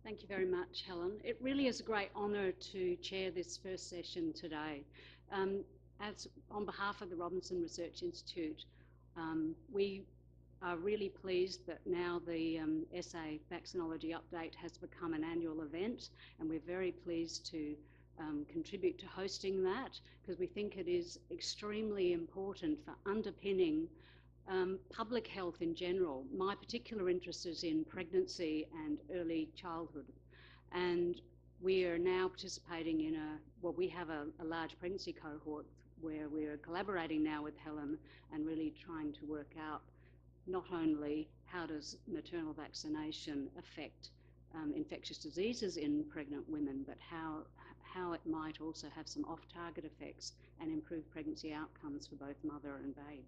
Thank you very much, Helen. It really is a great honour to chair this first session today. As on behalf of the Robinson Research Institute, we are really pleased that now the SA Vaccinology Update has become an annual event, and we're very pleased to contribute to hosting that because we think it is extremely important for underpinning public health in general. My particular interest is in pregnancy and early childhood, and we are now participating in we have a large pregnancy cohort where we're collaborating now with Helen and really trying to work out not only how does maternal vaccination affect infectious diseases in pregnant women, but how it might also have some off-target effects and improve pregnancy outcomes for both mother and babe.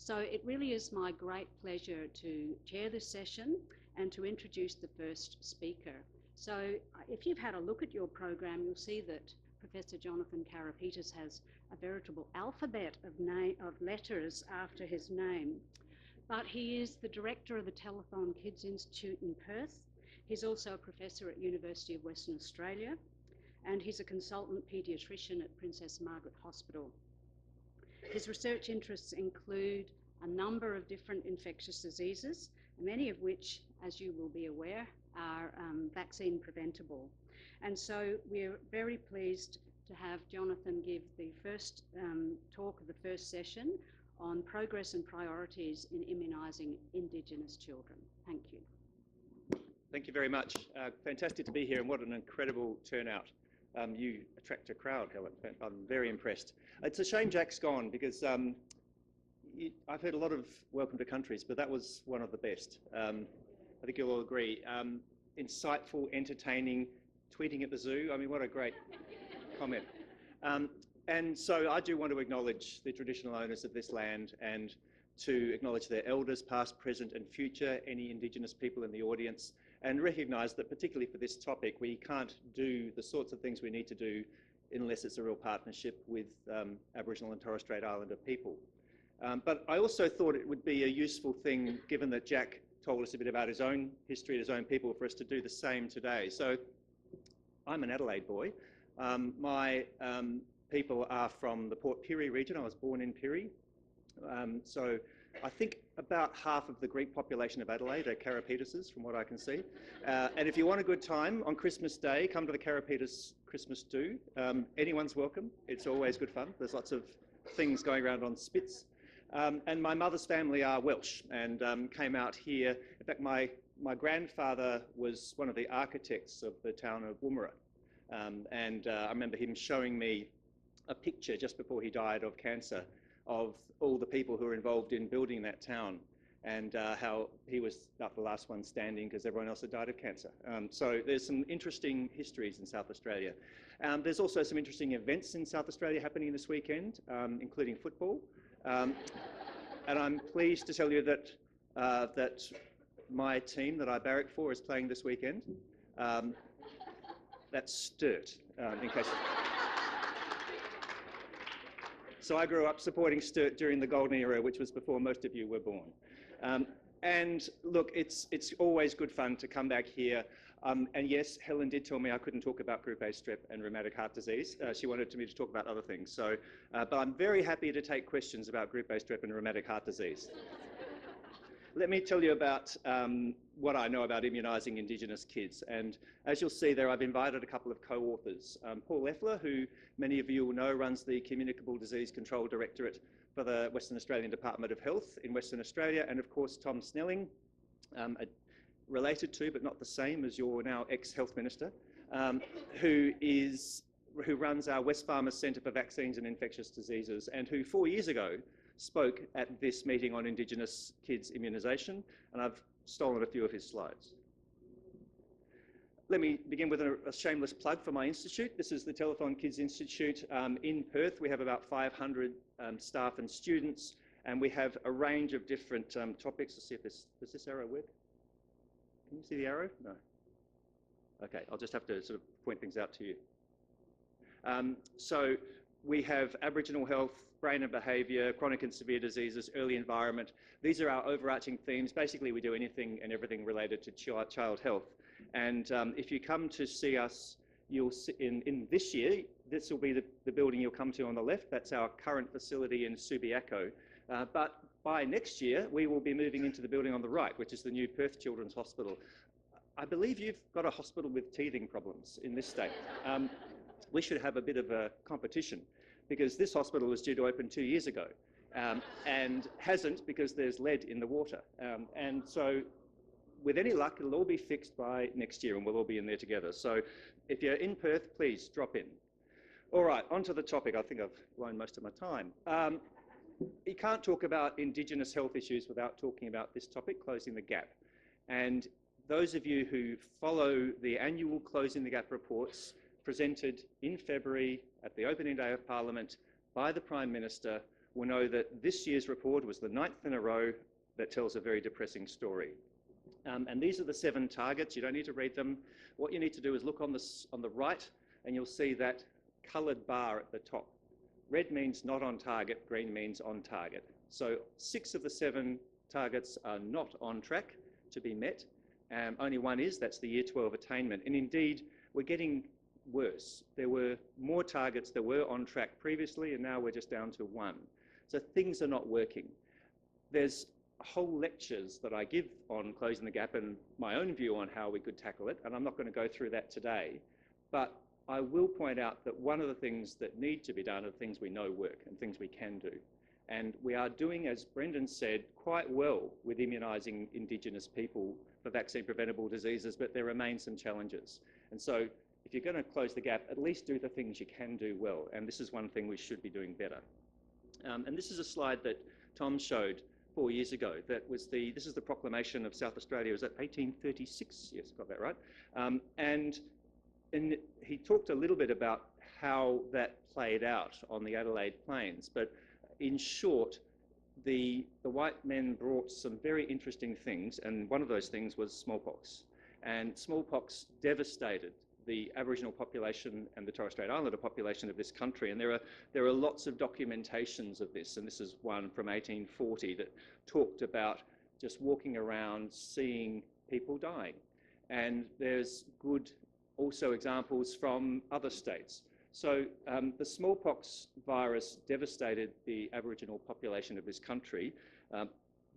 So it really is my great pleasure to chair this session and to introduce the first speaker. So if you've had a look at your program, you'll see that Professor Jonathan Karapetis has a veritable alphabet of letters after his name. But he is the director of the Telethon Kids Institute in Perth. He's also a professor at University of Western Australia, and he's a consultant paediatrician at Princess Margaret Hospital. His research interests include a number of different infectious diseases, many of which, as you will be aware, are vaccine preventable. And so we're very pleased to have Jonathan give the first talk of the first session on progress and priorities in immunising Indigenous children. Thank you. Thank you very much. Fantastic to be here, and what an incredible turnout. You attract a crowd, Helen. I'm very impressed. It's a shame Jack's gone because I've heard a lot of welcome to countries, but that was one of the best. I think you'll all agree. Insightful, entertaining, tweeting at the zoo. I mean, what a great comment. And so I do want to acknowledge the traditional owners of this land and to acknowledge their elders, past, present and future, any Indigenous people in the audience, and recognise that particularly for this topic, we can't do the sorts of things we need to do unless it's a real partnership with Aboriginal and Torres Strait Islander people. But I also thought it would be a useful thing, given that Jack told us a bit about his own history and his own people, for us to do the same today. So I'm an Adelaide boy. My people are from the Port Pirie region. I was born in Pirie. So I think about half of the Greek population of Adelaide are Karapetises, from what I can see. And if you want a good time on Christmas Day, come to the Karapetis Christmas Do. Anyone's welcome. It's always good fun. There's lots of things going around on spits. And my mother's family are Welsh and came out here. In fact, my grandfather was one of the architects of the town of Woomera. I remember him showing me a picture just before he died of cancer of all the people who were involved in building that town and how he was not the last one standing because everyone else had died of cancer. So there's some interesting histories in South Australia. There's also some interesting events in South Australia happening this weekend, including football. And I'm pleased to tell you that, that my team that I barrack for is playing this weekend. That's Sturt, in case... So I grew up supporting Sturt during the golden era, which was before most of you were born. And look, it's always good fun to come back here. And yes, Helen did tell me I couldn't talk about Group A strep and rheumatic heart disease. She wanted me to talk about other things. So, but I'm very happy to take questions about Group A strep and rheumatic heart disease. Let me tell you about what I know about immunising Indigenous kids. And as you'll see there, I've invited a couple of co-authors. Paul Leffler, who many of you will know runs the Communicable Disease Control Directorate for the Western Australian Department of Health in Western Australia. And of course, Tom Snelling, related to but not the same as your now ex-Health Minister, who runs our Wesfarmers Centre for Vaccines and Infectious Diseases, and who 4 years ago spoke at this meeting on Indigenous kids immunisation, and I've stolen a few of his slides. Let me begin with a shameless plug for my institute. This is the Telethon Kids Institute in Perth. We have about 500 staff and students, and we have a range of different topics. Let's see if does this arrow work? Can you see the arrow? No. Okay, I'll just have to sort of point things out to you. So we have Aboriginal health, brain and behaviour, chronic and severe diseases, early environment. These are our overarching themes. Basically, we do anything and everything related to child health. And if you come to see us, you'll see in this year, this will be the building you'll come to on the left. That's our current facility in Subiaco. But by next year, we will be moving into the building on the right, which is the new Perth Children's Hospital. I believe you've got a hospital with teething problems in this state. We should have a bit of a competition, because this hospital was due to open 2 years ago and hasn't, because there's lead in the water. And so with any luck, it'll all be fixed by next year and we'll all be in there together. So if you're in Perth, please drop in. All right, on to the topic. I think I've blown most of my time. You can't talk about Indigenous health issues without talking about this topic, Closing the Gap. And those of you who follow the annual Closing the Gap reports presented in February at the opening day of Parliament by the Prime Minister will know that this year's report was the 9th in a row that tells a very depressing story. And these are the 7 targets. You don't need to read them. What you need to do is look on the right, and you'll see that coloured bar at the top. Red means not on target, green means on target. So 6 of the 7 targets are not on track to be met. Only one is, that's the Year 12 attainment. And indeed, we're getting worse. There were more targets that were on track previously, and now we're just down to 1. So things are not working. There's whole lectures that I give on Closing the Gap and my own view on how we could tackle it, and I'm not going to go through that today. But I will point out that one of the things that need to be done are things we know work and things we can do. And we are doing, as Brendan said, quite well with immunising Indigenous people for vaccine-preventable diseases, but there remain some challenges. And so if you're going to close the gap, at least do the things you can do well. And this is one thing we should be doing better. And this is a slide that Tom showed 4 years ago. This is the proclamation of South Australia. Was that 1836? Yes, got that right. And he talked a little bit about how that played out on the Adelaide Plains. But in short, the white men brought some very interesting things, and one of those things was smallpox. And smallpox devastated the Aboriginal population and the Torres Strait Islander population of this country. And there are lots of documentations of this, and this is one from 1840 that talked about just walking around seeing people dying. And there's good also examples from other states. So the smallpox virus devastated the Aboriginal population of this country.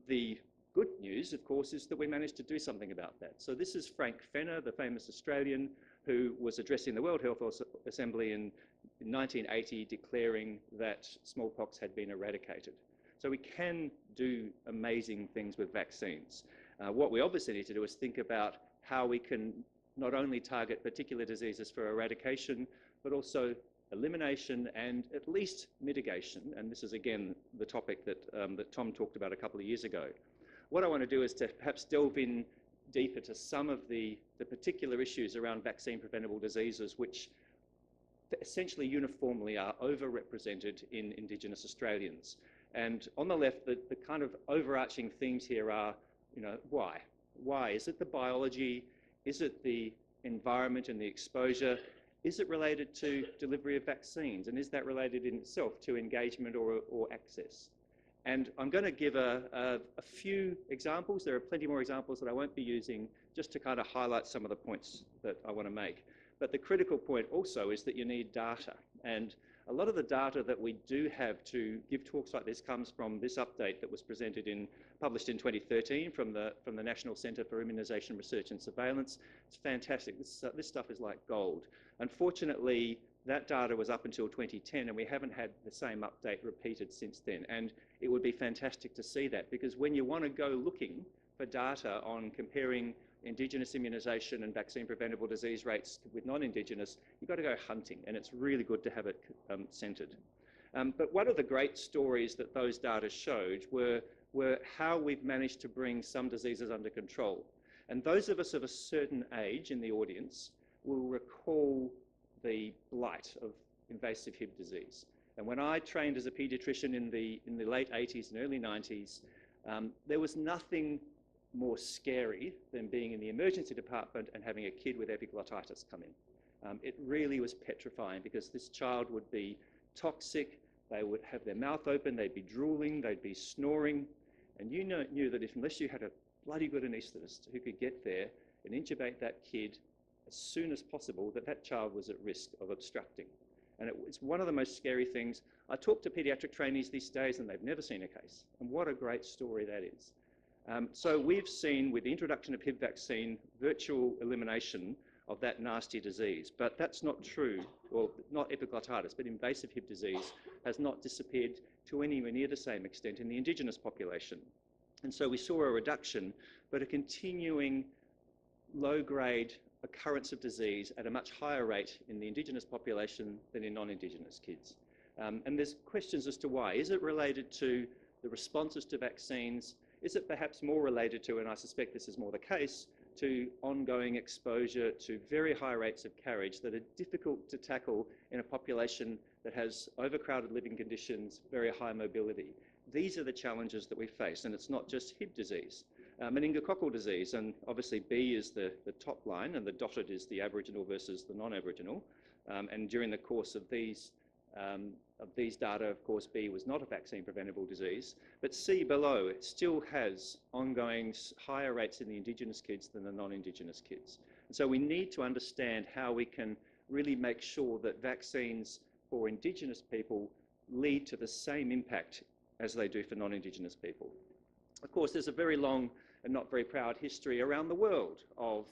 The good news, of course, is that we managed to do something about that. So this is Frank Fenner, the famous Australian, who was addressing the World Health Assembly in 1980, declaring that smallpox had been eradicated. So we can do amazing things with vaccines. What we obviously need to do is think about how we can not only target particular diseases for eradication, but also elimination and at least mitigation. And this is, again, the topic that Tom talked about a couple of years ago. What I want to do is to perhaps delve in deeper to some of the particular issues around vaccine-preventable diseases, which essentially uniformly are overrepresented in Indigenous Australians. And on the left, the kind of overarching themes here are, why? Why? Is it the biology? Is it the environment and the exposure? Is it related to delivery of vaccines? And is that related in itself to engagement or access? And I'm going to give a few examples. There are plenty more examples that I won't be using, just to kind of highlight some of the points that I want to make. But the critical point also is that you need data. And a lot of the data that we do have to give talks like this comes from this update that was published in 2013 from the National Centre for Immunisation Research and Surveillance. It's fantastic. This stuff is like gold. Unfortunately, that data was up until 2010, and we haven't had the same update repeated since then. And it would be fantastic to see that, because when you want to go looking for data on comparing Indigenous immunisation and vaccine-preventable disease rates with non-Indigenous, you've got to go hunting, and it's really good to have it centred. But one of the great stories that those data showed were how we've managed to bring some diseases under control. And those of us of a certain age in the audience will recall the blight of invasive Hib disease. And when I trained as a paediatrician in the late 80s and early 90s, there was nothing more scary than being in the emergency department and having a kid with epiglottitis come in. It really was petrifying, because this child would be toxic, they would have their mouth open, they'd be drooling, they'd be snoring, and you knew that unless you had a bloody good anaesthetist who could get there, and intubate that kid as soon as possible, that child was at risk of obstructing. And it's one of the most scary things. I talk to pediatric trainees these days and they've never seen a case. And what a great story that is. So we've seen with the introduction of Hib vaccine, virtual elimination of that nasty disease. But that's not true, well, not epiglottitis, but invasive Hib disease has not disappeared to anywhere near the same extent in the Indigenous population. And so we saw a reduction, but a continuing low-grade occurrence of disease at a much higher rate in the Indigenous population than in non-Indigenous kids. And there's questions as to why. Is it related to the responses to vaccines? Is it perhaps more related to, and I suspect this is more the case, to ongoing exposure to very high rates of carriage that are difficult to tackle in a population that has overcrowded living conditions, very high mobility? These are the challenges that we face, and it's not just Hib disease. Meningococcal disease, and obviously B is the top line, and the dotted is the Aboriginal versus the non-Aboriginal. And during the course of these data, of course, B was not a vaccine-preventable disease, but C below, it still has ongoing higher rates in the Indigenous kids than the non-Indigenous kids. And so we need to understand how we can really make sure that vaccines for Indigenous people lead to the same impact as they do for non-Indigenous people. Of course, there's a very long and not very proud history around the world of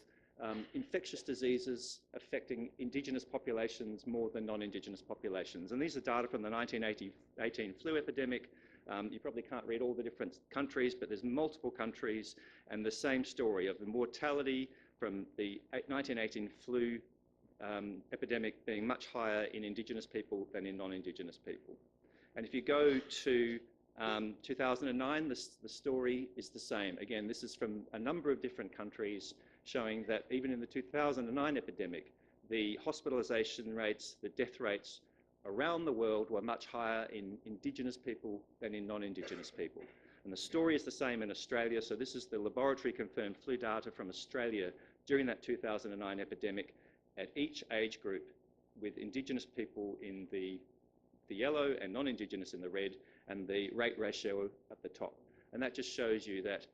infectious diseases affecting Indigenous populations more than non-Indigenous populations. And these are data from the 1918 flu epidemic. You probably can't read all the different countries, but there's multiple countries, and the same story of the mortality from the 1918 flu epidemic being much higher in Indigenous people than in non-Indigenous people. And if you go to 2009, the story is the same. Again, this is from a number of different countries, showing that even in the 2009 epidemic, the hospitalization rates, the death rates around the world were much higher in Indigenous people than in non-Indigenous people. And the story is the same in Australia. So this is the laboratory confirmed flu data from Australia during that 2009 epidemic at each age group, with Indigenous people in the yellow and non-Indigenous in the red, and the rate ratio at the top. And that just shows you that,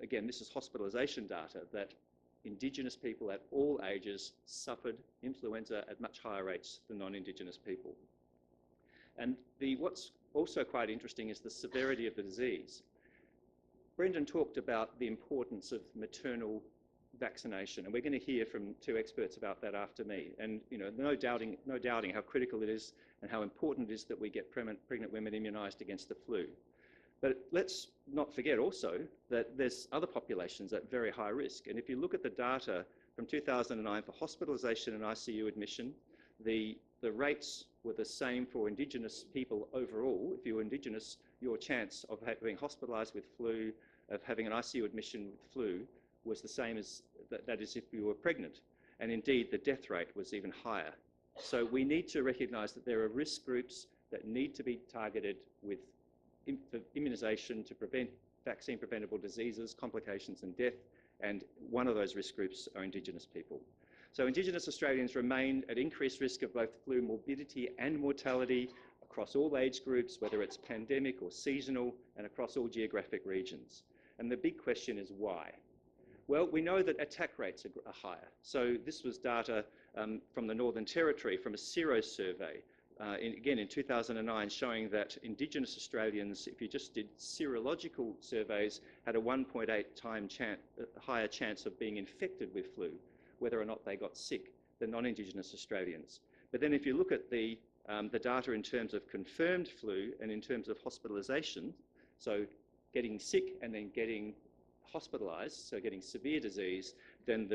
again, this is hospitalization data, that Indigenous people at all ages suffered influenza at much higher rates than non-Indigenous people. And what's also quite interesting is the severity of the disease. Brendan talked about the importance of maternal vaccination, and we're going to hear from two experts about that after me. And no doubting how critical it is and how important it is that we get pregnant women immunised against the flu. But let's not forget also that there's other populations at very high risk. And if you look at the data from 2009 for hospitalisation and ICU admission, the rates were the same for Indigenous people overall. If you were Indigenous, your chance of being hospitalised with flu, of having an ICU admission with flu, was the same as that is if you were pregnant. And indeed, the death rate was even higher. So we need to recognise that there are risk groups that need to be targeted with immunisation to prevent vaccine-preventable diseases, complications and death, and one of those risk groups are Indigenous people. So Indigenous Australians remain at increased risk of both flu morbidity and mortality across all age groups, whether it's pandemic or seasonal, and across all geographic regions. And the big question is why? Well, we know that attack rates are higher. So this was data from the Northern Territory from a sero survey, again in 2009, showing that Indigenous Australians, if you just did serological surveys, had a 1.8 time higher chance of being infected with flu, whether or not they got sick, than non-Indigenous Australians. But then if you look at the data in terms of confirmed flu and in terms of hospitalisation, so getting sick and then getting hospitalised, so getting severe disease, then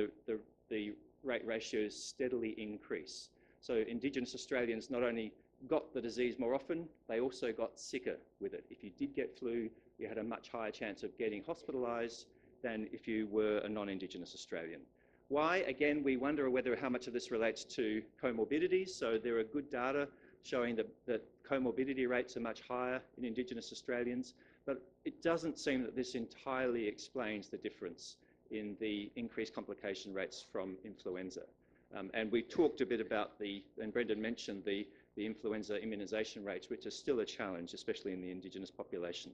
the rate ratios steadily increase. So Indigenous Australians not only got the disease more often, they also got sicker with it. If you did get flu, you had a much higher chance of getting hospitalised than if you were a non-Indigenous Australian. Why? Again, we wonder whether how much of this relates to comorbidities. So there are good data showing that comorbidity rates are much higher in Indigenous Australians, but it doesn't seem that this entirely explains the difference in the increased complication rates from influenza. And we talked a bit about and Brendan mentioned the influenza immunisation rates, which are still a challenge, especially in the Indigenous population.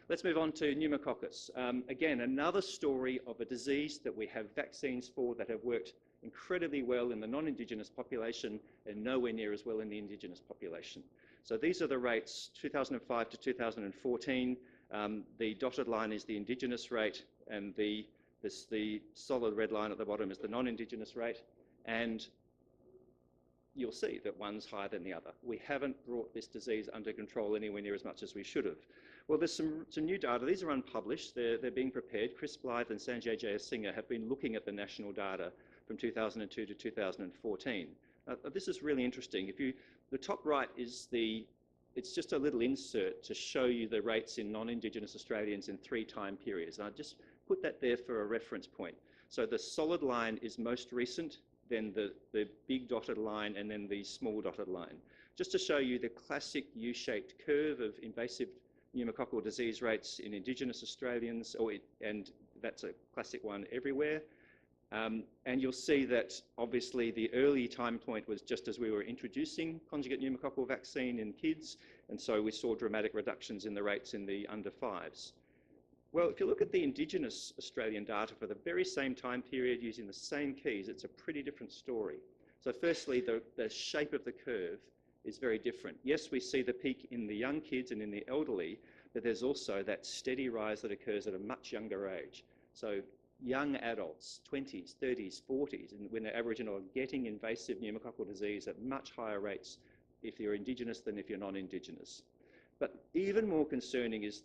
Let's move on to pneumococcus. Again, another story of a disease that we have vaccines for that have worked incredibly well in the non-Indigenous population and nowhere near as well in the Indigenous population. So these are the rates 2005 to 2014. The dotted line is the Indigenous rate, and the solid red line at the bottom is the non-Indigenous rate. And you'll see that one's higher than the other. We haven't brought this disease under control anywhere near as much as we should have. Well, there's some new data. These are unpublished. They're being prepared. Chris Blythe and Sanjay Jayasinghe have been looking at the national data from 2002 to 2014. This is really interesting. The top right is it's just a little insert to show you the rates in non-Indigenous Australians in 3 time periods. And I just put that there for a reference point. So the solid line is most recent, then the big dotted line, and then the small dotted line. Just to show you the classic U-shaped curve of invasive pneumococcal disease rates in Indigenous Australians, and that's a classic one everywhere. And you'll see that obviously the early time point was just as we were introducing conjugate pneumococcal vaccine in kids, and so we saw dramatic reductions in the rates in the under 5s. Well, if you look at the Indigenous Australian data for the very same time period using the same keys, it's a pretty different story. So firstly, the shape of the curve is very different. Yes, we see the peak in the young kids and in the elderly, but there's also that steady rise that occurs at a much younger age. So young adults, 20s, 30s, 40s, and when they're Aboriginal, are getting invasive pneumococcal disease at much higher rates if you're Indigenous than if you're non-Indigenous. But even more concerning is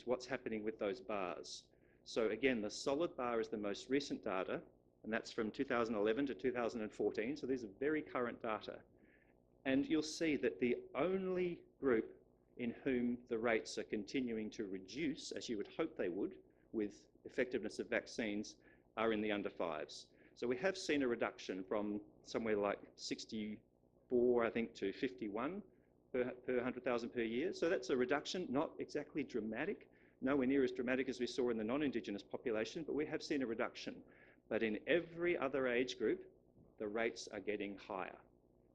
what's happening with those bars. So again, the solid bar is the most recent data, and that's from 2011 to 2014, so these are very current data. And you'll see that the only group in whom the rates are continuing to reduce, as you would hope they would, with effectiveness of vaccines, are in the under 5s. So we have seen a reduction from somewhere like 64, I think, to 51 per 100,000 per year. So that's a reduction, not exactly dramatic, nowhere near as dramatic as we saw in the non-Indigenous population, but we have seen a reduction. But in every other age group, the rates are getting higher.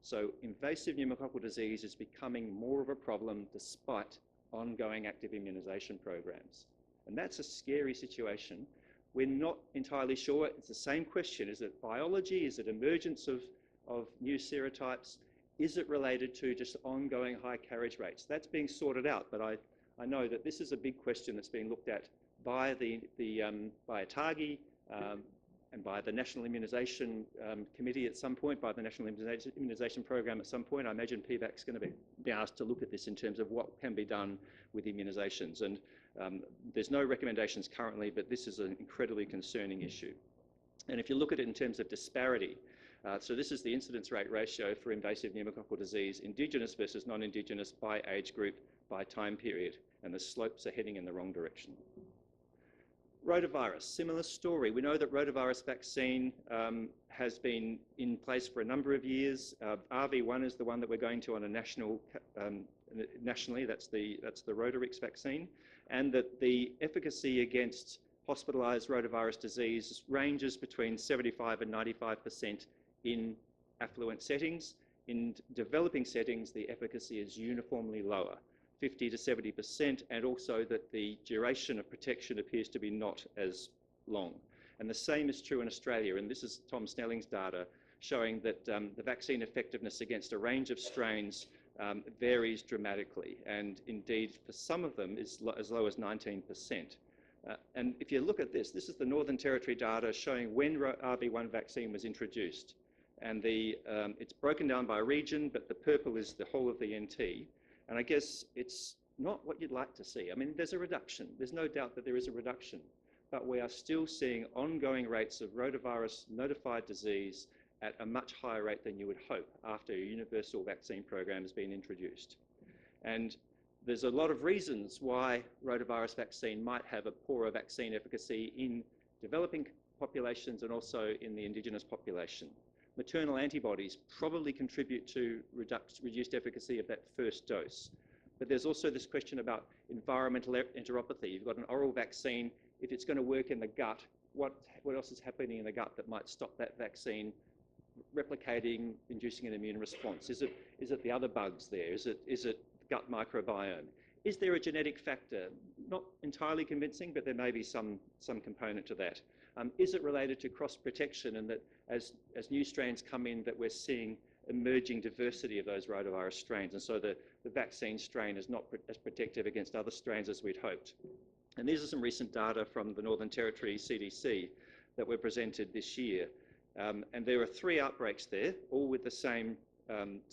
So invasive pneumococcal disease is becoming more of a problem despite ongoing active immunisation programs. And that's a scary situation. We're not entirely sure. It's the same question. Is it biology? Is it emergence of new serotypes? Is it related to just ongoing high carriage rates? That's being sorted out, but I know that this is a big question that's being looked at by by ATAGI and by the National Immunisation Committee at some point, by the National Immunisation Program at some point. I imagine PVAC's going to be asked to look at this in terms of what can be done with immunisations. And there's no recommendations currently, but this is an incredibly concerning issue. And if you look at it in terms of disparity, so this is the incidence rate ratio for invasive pneumococcal disease, Indigenous versus non-Indigenous by age group, by time period, and the slopes are heading in the wrong direction. Rotavirus, similar story. We know that rotavirus vaccine has been in place for a number of years. RV1 is the one that we're going to on a nationally, that's the Rotarix vaccine, and that the efficacy against hospitalised rotavirus disease ranges between 75 and 95% in affluent settings. In developing settings, the efficacy is uniformly lower, 50 to 70%, and also that the duration of protection appears to be not as long. And the same is true in Australia, and this is Tom Snelling's data showing that the vaccine effectiveness against a range of strains varies dramatically, and indeed for some of them is as low as 19%. And if you look at this is the Northern Territory data showing when RV1 vaccine was introduced. And it's broken down by region, but the purple is the whole of the NT. And I guess it's not what you'd like to see. I mean, there's a reduction. There's no doubt that there is a reduction. But we are still seeing ongoing rates of rotavirus notified disease at a much higher rate than you would hope after a universal vaccine program has been introduced. And there's a lot of reasons why rotavirus vaccine might have a poorer vaccine efficacy in developing populations and also in the Indigenous population. Maternal antibodies probably contribute to reduced efficacy of that first dose. But there's also this question about environmental enteropathy. You've got an oral vaccine. If it's going to work in the gut, what else is happening in the gut that might stop that vaccine replicating, inducing an immune response? Is it the other bugs there? Is it gut microbiome? Is there a genetic factor? not entirely convincing, but there may be some component to that. Is it related to cross-protection, and that as new strains come in, that we're seeing emerging diversity of those rotavirus strains, and so the vaccine strain is not as protective against other strains as we'd hoped? And these are some recent data from the Northern Territory CDC that were presented this year. And there are 3 outbreaks there, all with the same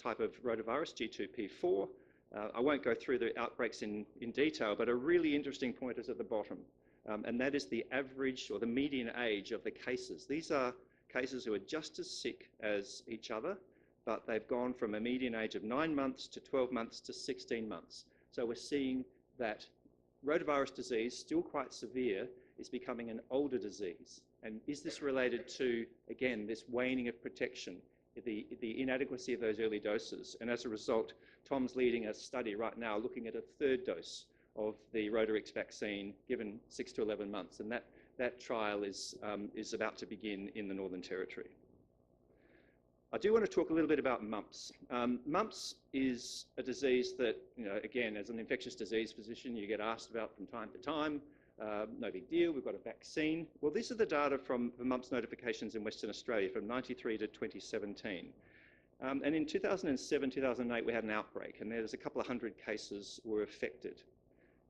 type of rotavirus, G2P4. I won't go through the outbreaks in detail, but a really interesting point is at the bottom, and that is the average or the median age of the cases. These are cases who are just as sick as each other, but they've gone from a median age of 9 months to 12 months to 16 months. So we're seeing that rotavirus disease, still quite severe, is becoming an older disease. And is this related to, again, this waning of protection, the inadequacy of those early doses? And as a result, Tom's leading a study right now looking at a 3rd dose of the Rotarix vaccine given 6 to 11 months. And that trial is about to begin in the Northern Territory. I do want to talk a little bit about mumps. Mumps is a disease that, again, as an infectious disease physician, you get asked about from time to time. No big deal, we've got a vaccine. Well, these are the data from the mumps notifications in Western Australia from 93 to 2017. And in 2007, 2008, we had an outbreak, and there's a couple of hundred cases were affected.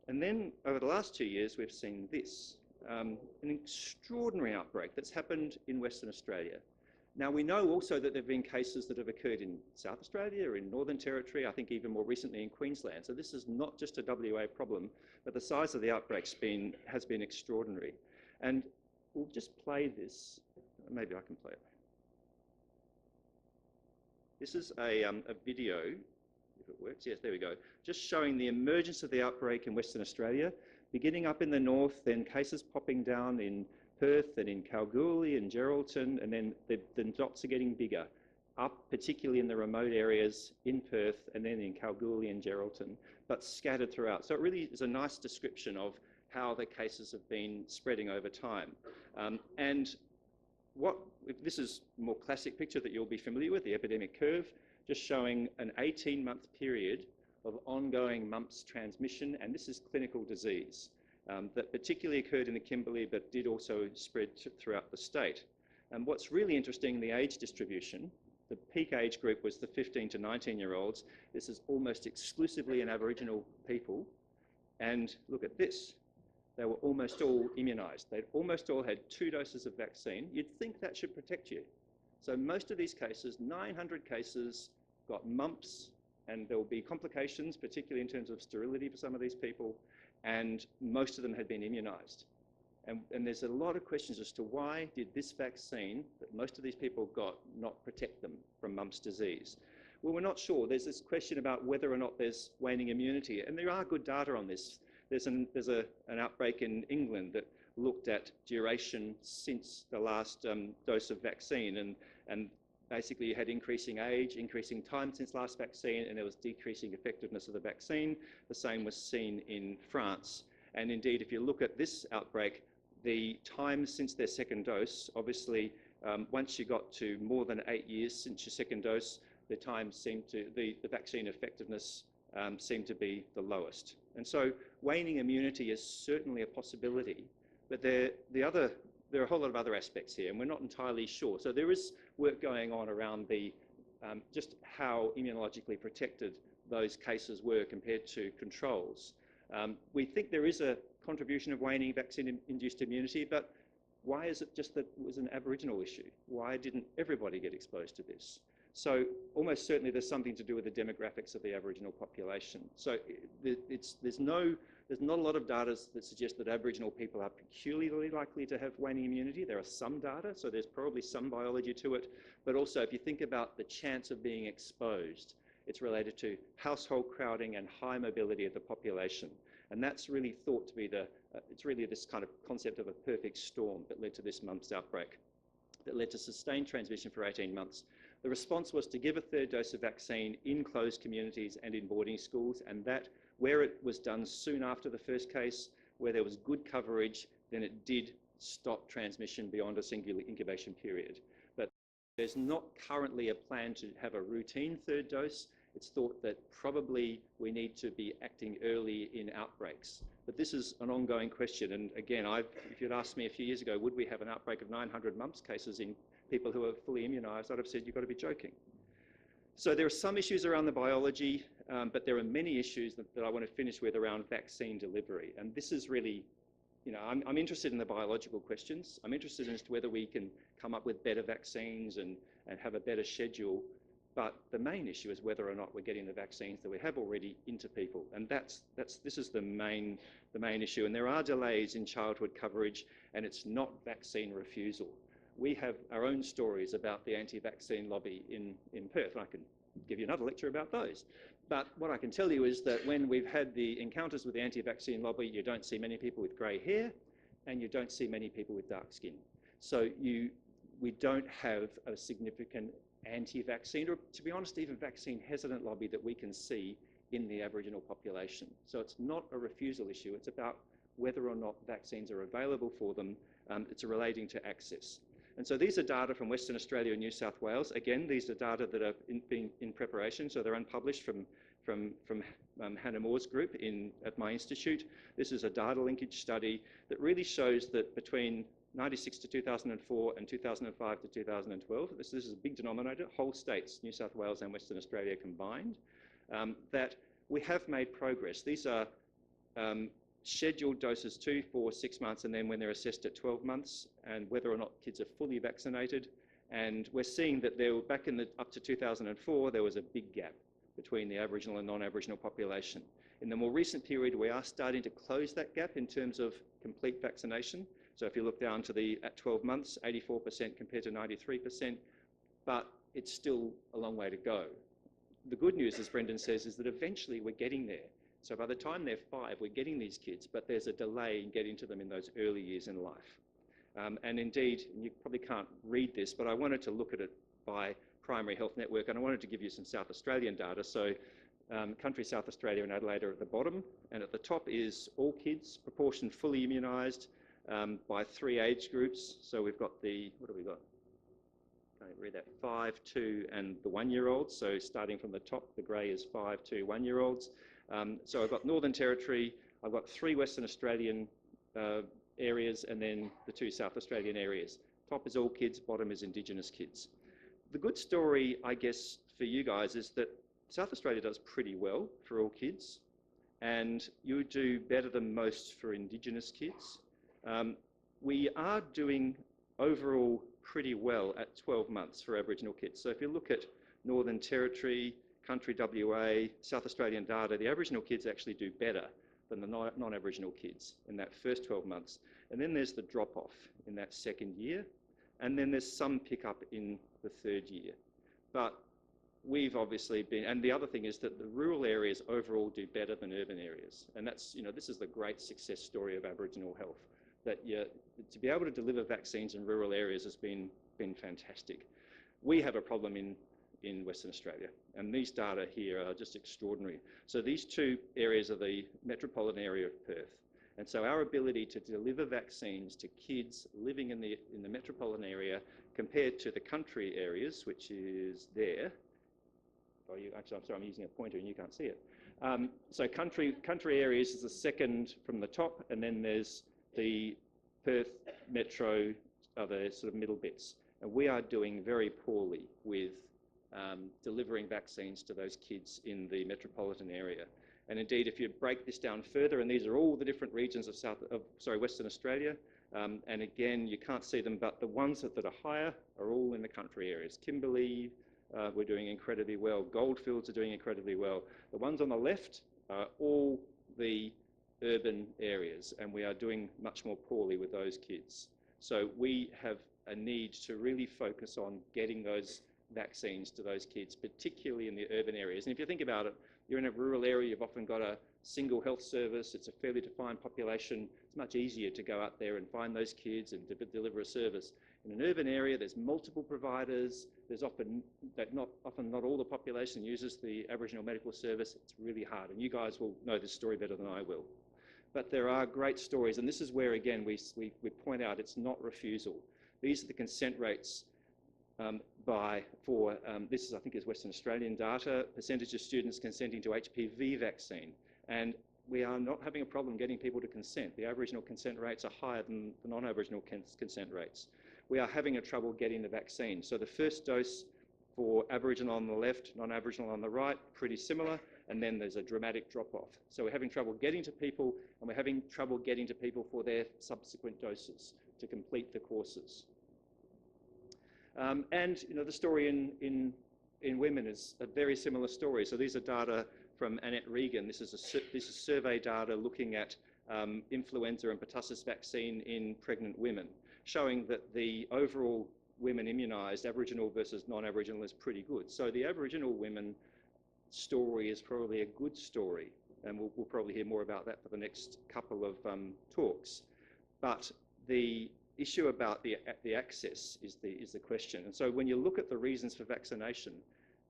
And then over the last 2 years, we've seen this, an extraordinary outbreak that's happened in Western Australia. Now, we know also that there have been cases that have occurred in South Australia, in Northern Territory, I think even more recently in Queensland. So this is not just a WA problem, but the size of the outbreak has been extraordinary. And we'll just play this. Maybe I can play it. This is a video, if it works. Yes, there we go. Just showing the emergence of the outbreak in Western Australia, beginning up in the north, then cases popping down in Perth and in Kalgoorlie and Geraldton, and then the dots are getting bigger, up particularly in the remote areas in Perth and then in Kalgoorlie and Geraldton, but scattered throughout. So it really is a nice description of how the cases have been spreading over time. And this is a more classic picture that you'll be familiar with, the epidemic curve, just showing an 18-month period of ongoing mumps transmission, and this is clinical disease. That particularly occurred in the Kimberley, but did also spread throughout the state. And what's really interesting, the age distribution, the peak age group was the 15 to 19-year-olds. This is almost exclusively in Aboriginal people. And look at this. They were almost all immunised. They'd almost all had 2 doses of vaccine. You'd think that should protect you. So most of these cases, 900 cases, got mumps, and there will be complications, particularly in terms of sterility for some of these people, and most of them had been immunised. And there's a lot of questions as to why did this vaccine that most of these people got not protect them from mumps disease? Well, we're not sure. There's this question about whether or not there's waning immunity, and there are good data on this. There's an outbreak in England that looked at duration since the last dose of vaccine, and basically you had increasing age, increasing time since last vaccine, and there was decreasing effectiveness of the vaccine. The same was seen in France. And indeed, if you look at this outbreak, the time since their 2nd dose, obviously, once you got to more than 8 years since your 2nd dose, the vaccine effectiveness seemed to be the lowest. And so waning immunity is certainly a possibility, but there are a whole lot of other aspects here, and we're not entirely sure. So there is work going on around just how immunologically protected those cases were compared to controls. We think there is a contribution of waning vaccine-induced immunity, but why is it just that it was an Aboriginal issue? Why didn't everybody get exposed to this? So almost certainly there's something to do with the demographics of the Aboriginal population. So there's not a lot of data that suggests that Aboriginal people are peculiarly likely to have waning immunity. There are some data, so there's probably some biology to it. But also, if you think about the chance of being exposed, it's related to household crowding and high mobility of the population. And that's really thought to be it's really this kind of concept of a perfect storm that led to this mumps outbreak, that led to sustained transmission for 18 months. The response was to give a 3rd dose of vaccine in closed communities and in boarding schools, and that, where it was done soon after the first case, where there was good coverage, then it did stop transmission beyond a singular incubation period. But there's not currently a plan to have a routine 3rd dose, it's thought that probably we need to be acting early in outbreaks. But this is an ongoing question. And again, if you'd asked me a few years ago, would we have an outbreak of 900 mumps cases in people who are fully immunised, I'd have said, you've got to be joking. So there are some issues around the biology, but there are many issues that I want to finish with around vaccine delivery. And this is really, you know, I'm interested in the biological questions. I'm interested as to whether we can come up with better vaccines and have a better schedule. But the main issue is whether or not we're getting the vaccines that we have already into people. And this is the main issue. And there are delays in childhood coverage, and it's not vaccine refusal. We have our own stories about the anti-vaccine lobby in Perth, and I can give you another lecture about those. But what I can tell you is that when we've had the encounters with the anti-vaccine lobby, you don't see many people with grey hair, and you don't see many people with dark skin. So we don't have a significant anti-vaccine, or to be honest, even vaccine hesitant lobby that we can see in the Aboriginal population. So it's not a refusal issue, it's about whether or not vaccines are available for them. It's relating to access. And so these are data from Western Australia and New South Wales. Again, these are data that are being in preparation, so they're unpublished from Hannah Moore's group at my institute. This is a data linkage study that really shows that between 96 to 2004 and 2005 to 2012, this is a big denominator, whole states, New South Wales and Western Australia combined, that we have made progress. These are scheduled doses 2, 4, 6 months, and then when they're assessed at 12 months, and whether or not kids are fully vaccinated. And we're seeing that there were, back in up to 2004, there was a big gap between the Aboriginal and non-Aboriginal population. In the more recent period, we are starting to close that gap in terms of complete vaccination. So if you look down to at 12 months, 84% compared to 93%, but it's still a long way to go. The good news, as Brendan says, is that eventually we're getting there. So by the time they're 5, we're getting these kids, but there's a delay in getting to them in those early years in life. And indeed, and you probably can't read this, but I wanted to look at it by primary health network, and I wanted to give you some South Australian data. So country South Australia and Adelaide are at the bottom, and at the top is all kids, proportion fully immunised by 3 age groups. So we've got what have we got? Can't read that, 5, 2, and the 1-year-olds. So starting from the top, the grey is 5, 2, 1-year-olds. So I've got Northern Territory, I've got 3 Western Australian areas, and then the 2 South Australian areas. Top is all kids, bottom is Indigenous kids. The good story, I guess, for you guys is that South Australia does pretty well for all kids, and you do better than most for Indigenous kids. We are doing overall pretty well at 12 months for Aboriginal kids. So if you look at Northern Territory, Country WA, South Australian data, the Aboriginal kids actually do better than the non-Aboriginal kids in that first 12 months. And then there's the drop-off in that second year, and then there's some pickup in the third year. But we've obviously been, and the other thing is that the rural areas overall do better than urban areas. And that's, you know, this is the great success story of Aboriginal health, that to be able to deliver vaccines in rural areas has been fantastic. We have a problem in Western Australia, and these data here are just extraordinary. So these 2 areas are the metropolitan area of Perth. And so our ability to deliver vaccines to kids living in the metropolitan area compared to the country areas, which is there. Actually, I'm sorry, I'm using a pointer and you can't see it. So country areas is the second from the top, and then there's the Perth metro, the sort of middle bits. And we are doing very poorly with delivering vaccines to those kids in the metropolitan area. And indeed, if you break this down further, and these are all the different regions of Western Australia, and again, you can't see them, but the ones that are higher are all in the country areas. Kimberley, we're doing incredibly well. Goldfields are doing incredibly well. The ones on the left are all the urban areas, and we are doing much more poorly with those kids. So we have a need to really focus on getting those vaccines to those kids, particularly in the urban areas. And if you think about it, you're in a rural area, you've often got a single health service, it's a fairly defined population. It's much easier to go out there and find those kids and deliver a service. In an urban area, there's multiple providers. There's often not all the population uses the Aboriginal medical service. It's really hard, and you guys will know this story better than I will. But there are great stories, and this is where, again, we point out it's not refusal. These are the consent rates this is, I think, is Western Australian data, percentage of students consenting to HPV vaccine. And we are not having a problem getting people to consent. The Aboriginal consent rates are higher than the non-Aboriginal consent rates. We are having a trouble getting the vaccine. So the first dose for Aboriginal on the left, non-Aboriginal on the right, pretty similar, and then there's a dramatic drop-off. So we're having trouble getting to people, and we're having trouble getting to people for their subsequent doses to complete the courses. And the story in women is a very similar story. So these are data from Annette Regan. This is survey data looking at influenza and pertussis vaccine in pregnant women, showing that the overall women immunised, Aboriginal versus non-Aboriginal, is pretty good. So the Aboriginal women story is probably a good story, and we'll probably hear more about that for the next couple of talks. But the issue about the access is the question. And so when you look at the reasons for vaccination,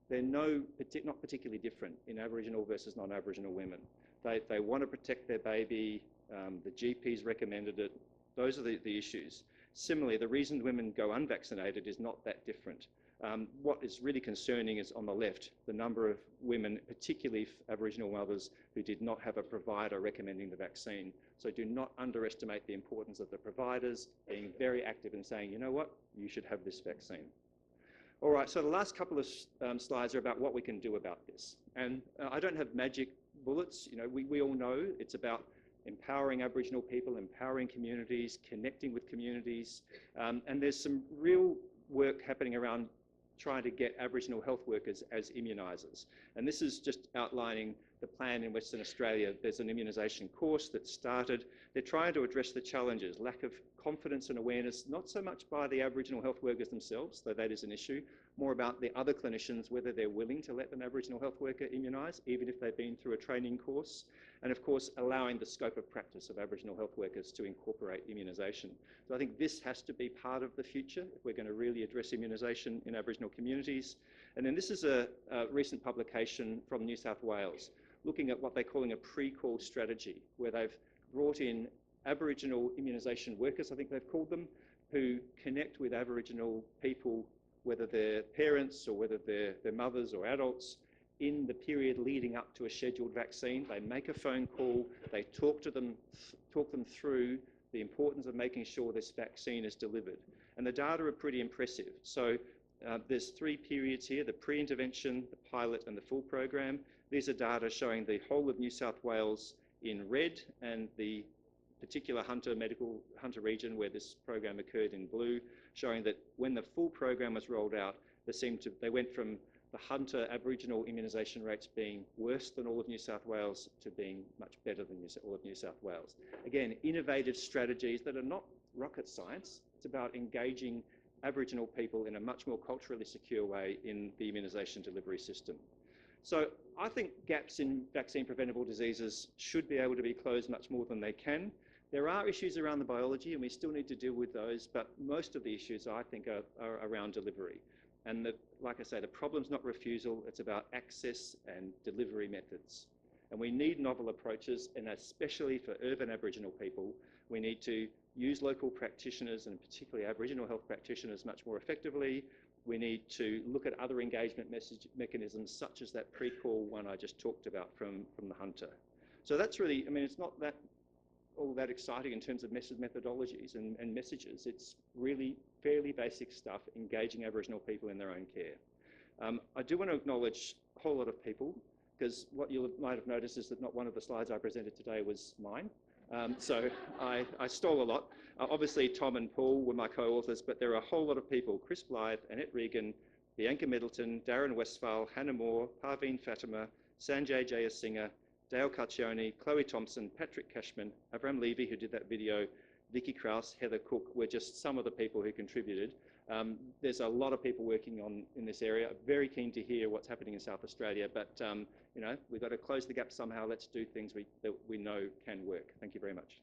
they're not particularly different in Aboriginal versus non-Aboriginal women. They want to protect their baby, the GPs recommended it. Those are the issues. Similarly, the reason women go unvaccinated is not that different. What is really concerning is on the left, the number of women, particularly Aboriginal mothers, who did not have a provider recommending the vaccine. So do not underestimate the importance of the providers being very active and saying, you know what, you should have this vaccine. All right, so the last couple of slides are about what we can do about this. And I don't have magic bullets. We all know it's about empowering Aboriginal people, empowering communities, connecting with communities. And there's some real work happening around trying to get Aboriginal health workers as immunisers. And this is just outlining the plan in Western Australia. There's an immunisation course that started. They're trying to address the challenges, lack of confidence and awareness, not so much by the Aboriginal health workers themselves, though that is an issue, more about the other clinicians, whether they're willing to let an Aboriginal health worker immunise, even if they've been through a training course, and of course allowing the scope of practice of Aboriginal health workers to incorporate immunisation. So I think this has to be part of the future if we're going to really address immunisation in Aboriginal communities. And then this is a recent publication from New South Wales, looking at what they're calling a pre-call strategy, where they've brought in Aboriginal immunisation workers, I think they've called them, who connect with Aboriginal people, whether they're parents or whether they're mothers or adults, in the period leading up to a scheduled vaccine. They make a phone call, they talk them through the importance of making sure this vaccine is delivered. And the data are pretty impressive. So there's 3 periods here: the pre-intervention, the pilot and the full program. These are data showing the whole of New South Wales in red, and the particular Hunter region where this program occurred in blue, showing that when the full program was rolled out, they went from the Hunter Aboriginal immunisation rates being worse than all of New South Wales to being much better than all of New South Wales. Again, innovative strategies that are not rocket science. It's about engaging Aboriginal people in a much more culturally secure way in the immunisation delivery system. So I think gaps in vaccine preventable diseases should be able to be closed much more than they can. There are issues around the biology, and we still need to deal with those, but most of the issues, I think, are around delivery. And like I say, the problem's not refusal, it's about access and delivery methods. And we need novel approaches, and especially for urban Aboriginal people, we need to use local practitioners, and particularly Aboriginal health practitioners, much more effectively. We need to look at other engagement mechanisms, such as that pre-call one I just talked about from the Hunter. So that's really, it's not all that exciting in terms of methodologies and messages. It's really fairly basic stuff, engaging Aboriginal people in their own care. I do want to acknowledge a whole lot of people, because what you might have noticed is that not one of the slides I presented today was mine. So I stole a lot. Obviously, Tom and Paul were my co-authors, but there are a whole lot of people: Chris Blythe, Annette Regan, Bianca Middleton, Darren Westphal, Hannah Moore, Parveen Fatima, Sanjay Jayasinghe, Dale Caccione, Chloe Thompson, Patrick Cashman, Avram Levy, who did that video, Vicky Krause, Heather Cook, were just some of the people who contributed. There's a lot of people working in this area. Very keen to hear what's happening in South Australia, but we've got to close the gap somehow. Let's do things that we know can work. Thank you very much.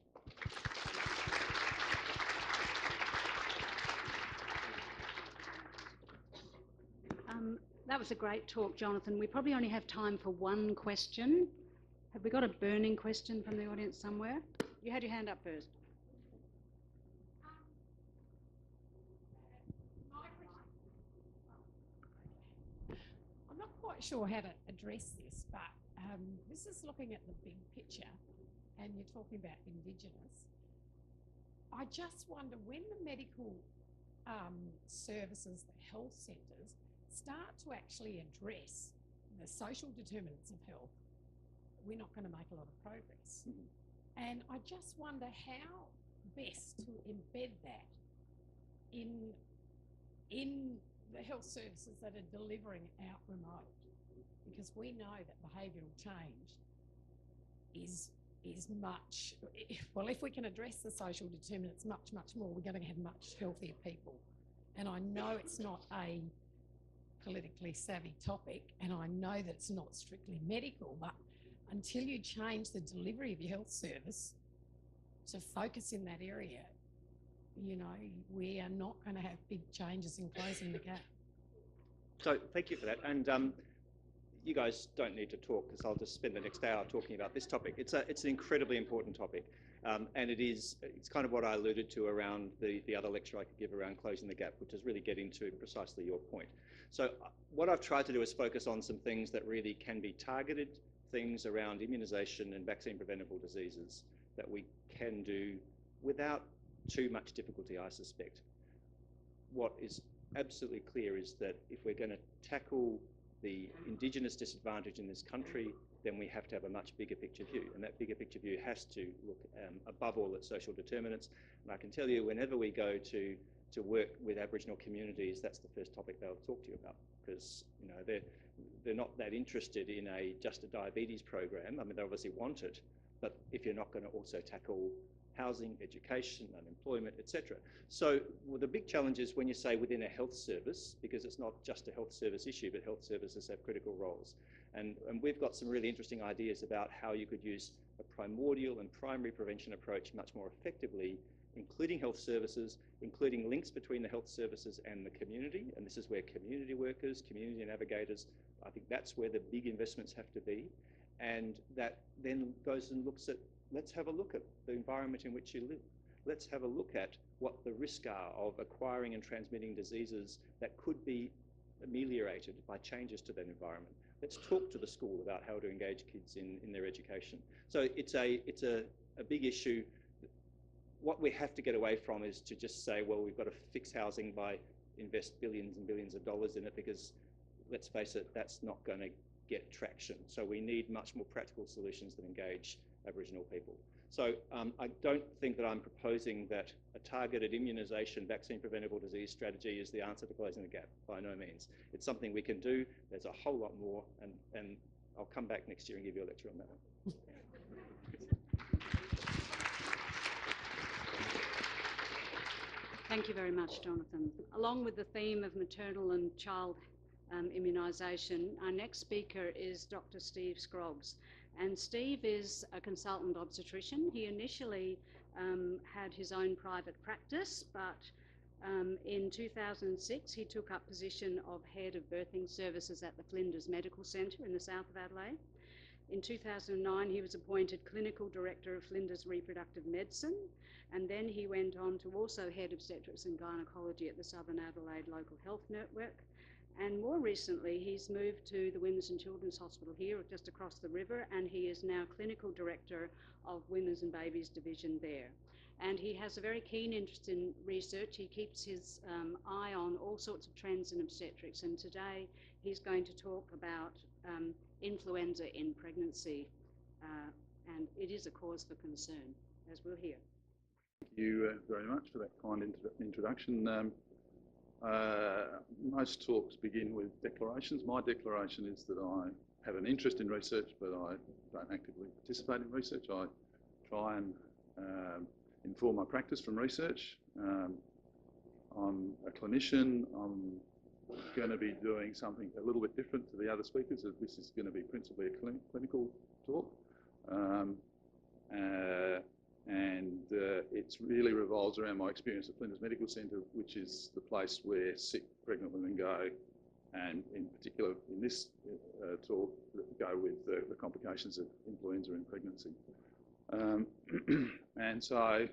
That was a great talk, Jonathan. We probably only have time for one question. Have we got a burning question from the audience somewhere? You had your hand up first. quite sure how to address this, but this is looking at the big picture, and you're talking about Indigenous. I just wonder when the medical services, the health centres, start to actually address the social determinants of health, we're not going to make a lot of progress. And I just wonder how best to embed that in the health services that are delivering out remote, because we know that behavioural change is much, well, if we can address the social determinants much more, we're going to have much healthier people. And I know it's not a politically savvy topic, and I know that it's not strictly medical, but until you change the delivery of your health service to focus in that area, you know, we are not going to have big changes in closing the gap. So thank you for that. And you guys don't need to talk, because I'll just spend the next hour talking about this topic. It's an incredibly important topic, and it's kind of what I alluded to around the other lecture I could give around closing the gap, which is really getting to precisely your point. So what I've tried to do is focus on some things that really can be targeted, things around immunisation and vaccine preventable diseases that we can do without too much difficulty, I suspect. What is absolutely clear is that if we're going to tackle the Indigenous disadvantage in this country, then we have to have a much bigger picture view. And that bigger picture view has to look above all at social determinants. And I can tell you, whenever we go to work with Aboriginal communities, that's the first topic they'll talk to you about, because you know they're not that interested in just a diabetes program. I mean, they obviously want it, but if you're not going to also tackle housing, education, unemployment, etc. So the big challenge is when you say within a health service, because it's not just a health service issue, but health services have critical roles. And we've got some really interesting ideas about how you could use a primordial and primary prevention approach much more effectively, including health services, including links between the health services and the community. And this is where community workers, community navigators, I think that's where the big investments have to be. And that then goes and looks at, let's have a look at the environment in which you live. Let's have a look at what the risks are of acquiring and transmitting diseases that could be ameliorated by changes to that environment. Let's talk to the school about how to engage kids in their education. So it's a big issue. What we have to get away from is to just say, well, we've got to fix housing by invest billions and billions of dollars in it, because let's face it, that's not going to get traction. So we need much more practical solutions that engage Aboriginal people. So I don't think that I'm proposing that a targeted immunisation, vaccine preventable disease strategy is the answer to closing the gap, by no means. It's something we can do. There's a whole lot more, and I'll come back next year and give you a lecture on that one. Thank you very much, Jonathan. Along with the theme of maternal and child immunisation, our next speaker is Dr. Steve Scroggs. And Steve is a consultant obstetrician. He initially had his own private practice, but in 2006 he took up position of head of birthing services at the Flinders Medical Centre in the south of Adelaide. In 2009 he was appointed clinical director of Flinders Reproductive Medicine, and then he went on to also head obstetrics and gynaecology at the Southern Adelaide Local Health Network. And more recently, he's moved to the Women's and Children's Hospital here, just across the river, and he is now clinical director of Women's and Babies Division there. And he has a very keen interest in research. He keeps his eye on all sorts of trends in obstetrics, and today he's going to talk about influenza in pregnancy, and it is a cause for concern, as we'll hear. Thank you very much for that kind introduction. Most talks begin with declarations. My declaration is that I have an interest in research, but I don't actively participate in research. I try and inform my practice from research. I'm a clinician. I'm going to be doing something a little bit different to the other speakers. This is going to be principally a clinical talk. And it really revolves around my experience at Flinders Medical Centre, which is the place where sick pregnant women go, and in particular in this talk, go with the complications of influenza in pregnancy. And so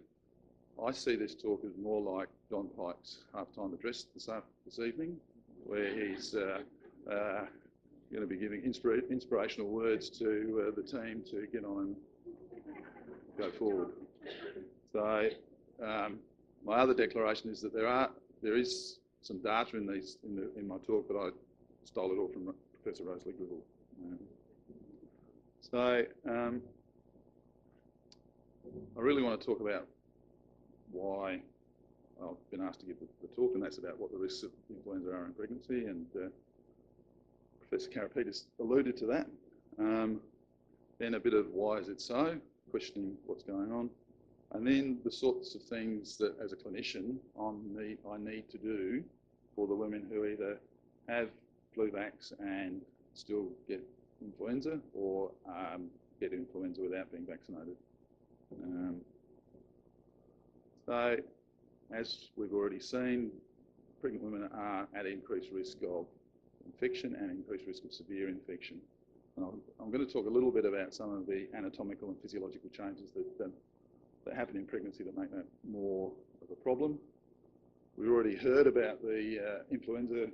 I see this talk as more like Don Pike's halftime address this evening, where he's going to be giving inspirational words to the team to get on and go forward. So my other declaration is that there is some data in my talk, but I stole it all from Professor Rosalie Gribble. I really want to talk about why I've been asked to give the talk, and that's about what the risks of influenza are in pregnancy, and Professor Karapetis alluded to that. Then a bit of why is it so, questioning what's going on, and then the sorts of things that as a clinician I need to do for the women who either have flu vax and still get influenza, or get influenza without being vaccinated. So, as we've already seen, pregnant women are at increased risk of infection and increased risk of severe infection. I'm going to talk a little bit about some of the anatomical and physiological changes that happen in pregnancy that make that more of a problem. We've already heard about the influenza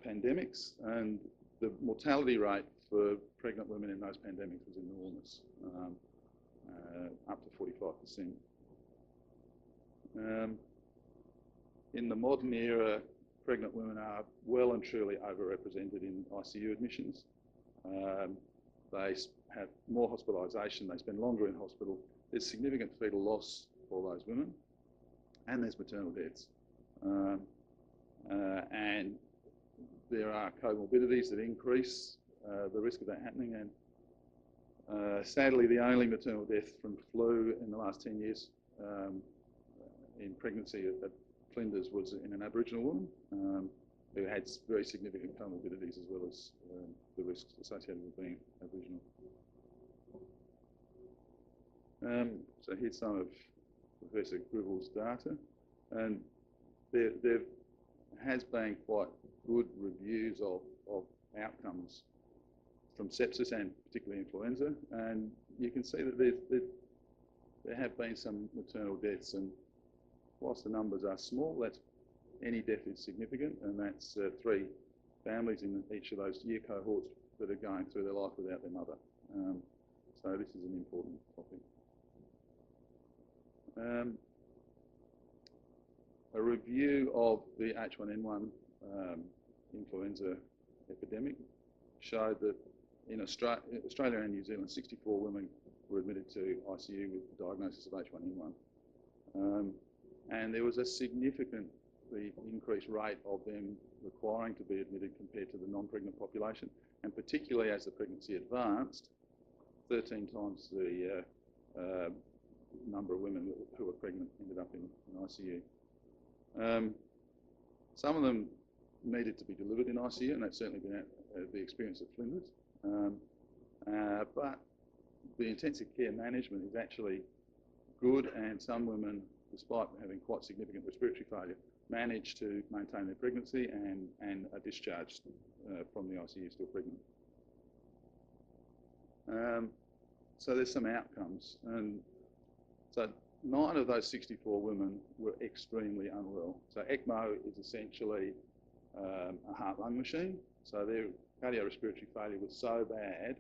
pandemics, and the mortality rate for pregnant women in those pandemics was enormous, up to 45%. In the modern era, pregnant women are well and truly overrepresented in ICU admissions. They have more hospitalisation, they spend longer in hospital. There's significant fetal loss for those women, and there's maternal deaths. And there are comorbidities that increase the risk of that happening, and sadly the only maternal death from flu in the last 10 years in pregnancy at Flinders was in an Aboriginal woman who had very significant comorbidities as well as the risks associated with being Aboriginal. So here's some of Professor Gribble's data, and there has been quite good reviews of outcomes from sepsis and particularly influenza, and you can see that there have been some maternal deaths, and whilst the numbers are small, any death is significant, and that's 3 families in each of those year cohorts that are going through their life without their mother. So this is an important topic. A review of the H1N1 influenza epidemic showed that in Australia and New Zealand, 64 women were admitted to ICU with the diagnosis of H1N1. And there was a significantly increased rate of them requiring to be admitted compared to the non-pregnant population, and particularly as the pregnancy advanced, 13 times the number of women who were pregnant ended up in ICU. Some of them needed to be delivered in ICU, and that's certainly been the experience at Flinders. But the intensive care management is actually good, and some women, despite having quite significant respiratory failure, managed to maintain their pregnancy and are discharged from the ICU still pregnant. So there's some outcomes, and so 9 of those 64 women were extremely unwell. So ECMO is essentially a heart-lung machine. So their cardiorespiratory failure was so bad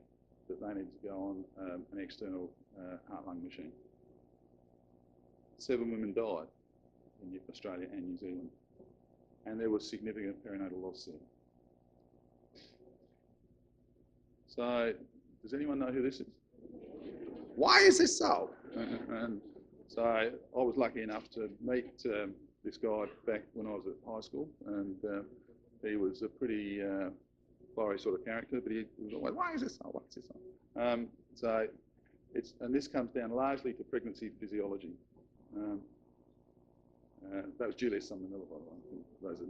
that they needed to go on an external heart-lung machine. 7 women died in Australia and New Zealand, and there was significant perinatal loss there. So, does anyone know who this is? Why is this so? And so I was lucky enough to meet this guy back when I was at high school, and he was a pretty fiery sort of character, but he was always, why is this so? What's this so? So and this comes down largely to pregnancy physiology. That was Julius Sumner-Miller, by the way, those that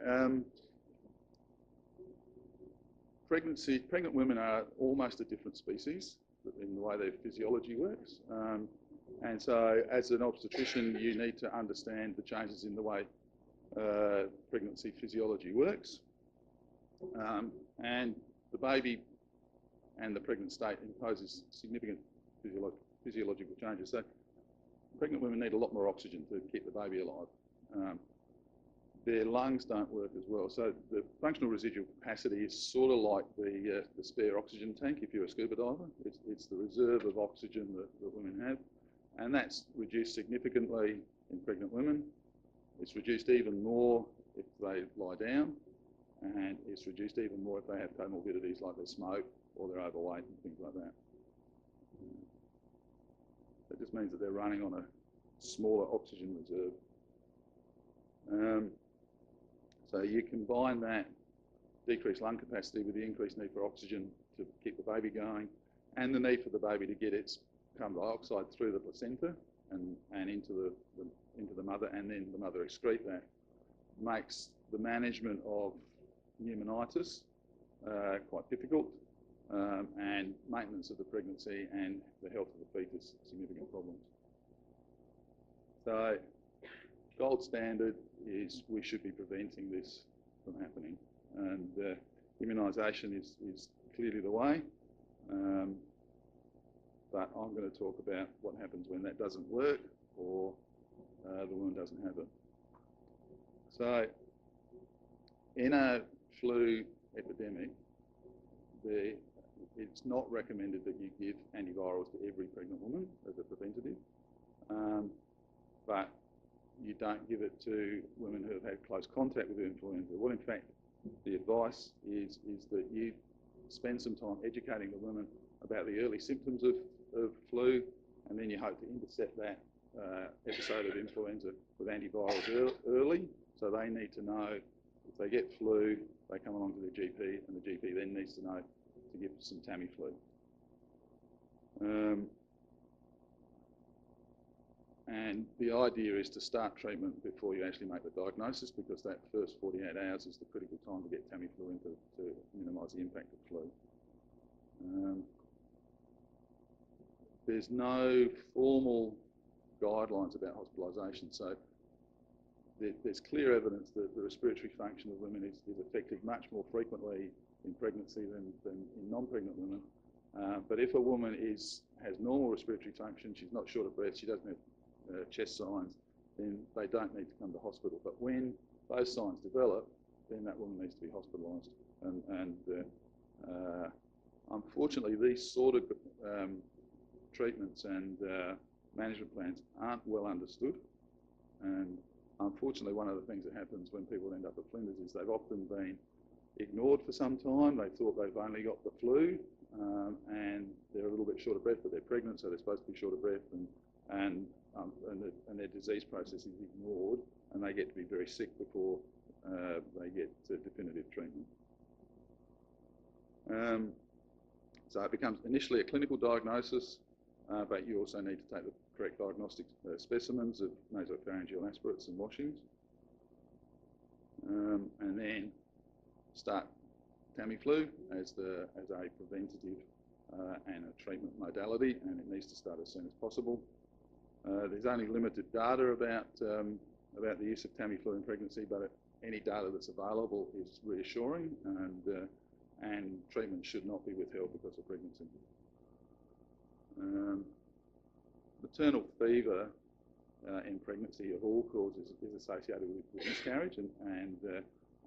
know. Pregnant women are almost a different species in the way their physiology works. And so as an obstetrician, you need to understand the changes in the way pregnancy physiology works. And the baby and the pregnant state imposes significant physiological changes. So pregnant women need a lot more oxygen to keep the baby alive. their lungs don't work as well. So the functional residual capacity is sort of like the spare oxygen tank if you're a scuba diver. It's the reserve of oxygen that women have, and that's reduced significantly in pregnant women. It's reduced even more if they lie down, and it's reduced even more if they have comorbidities like they smoke or they're overweight and things like that. That just means that they're running on a smaller oxygen reserve. So you combine that decreased lung capacity with the increased need for oxygen to keep the baby going, and the need for the baby to get its carbon dioxide through the placenta and into the mother, and then the mother excrete that, makes the management of pneumonitis quite difficult, and maintenance of the pregnancy and the health of the fetus significant problems. So gold standard is we should be preventing this from happening, and immunisation is clearly the way, but I'm going to talk about what happens when that doesn't work or the woman doesn't have it. So in a flu epidemic, it's not recommended that you give antivirals to every pregnant woman as a preventative, but you don't give it to women who have had close contact with influenza. Well, in fact, the advice is that you spend some time educating the women about the early symptoms of flu, and then you hope to intercept that episode of influenza with antivirals early. So they need to know if they get flu, they come along to their GP, and the GP then needs to know to give some Tamiflu. And the idea is to start treatment before you actually make the diagnosis, because that first 48 hours is the critical time to get Tamiflu in to minimise the impact of flu. There's no formal guidelines about hospitalisation, so there's clear evidence that the respiratory function of women is affected much more frequently in pregnancy than in non-pregnant women. But if a woman has normal respiratory function, she's not short of breath, she doesn't have chest signs, then they don't need to come to hospital. But when those signs develop, then that woman needs to be hospitalised. And unfortunately, these sort of treatments and management plans aren't well understood. And unfortunately, one of the things that happens when people end up at Flinders is they've often been ignored for some time. They thought they've only got the flu, and they're a little bit short of breath, but they're pregnant, so they're supposed to be short of breath, and their disease process is ignored, and they get to be very sick before they get definitive treatment. So it becomes initially a clinical diagnosis, but you also need to take the correct diagnostic specimens of nasopharyngeal aspirates and washings, and then start Tamiflu as a preventative and a treatment modality, and it needs to start as soon as possible. There's only limited data about the use of Tamiflu in pregnancy, but any data that's available is reassuring, and treatment should not be withheld because of pregnancy. Maternal fever in pregnancy of all causes is associated with miscarriage,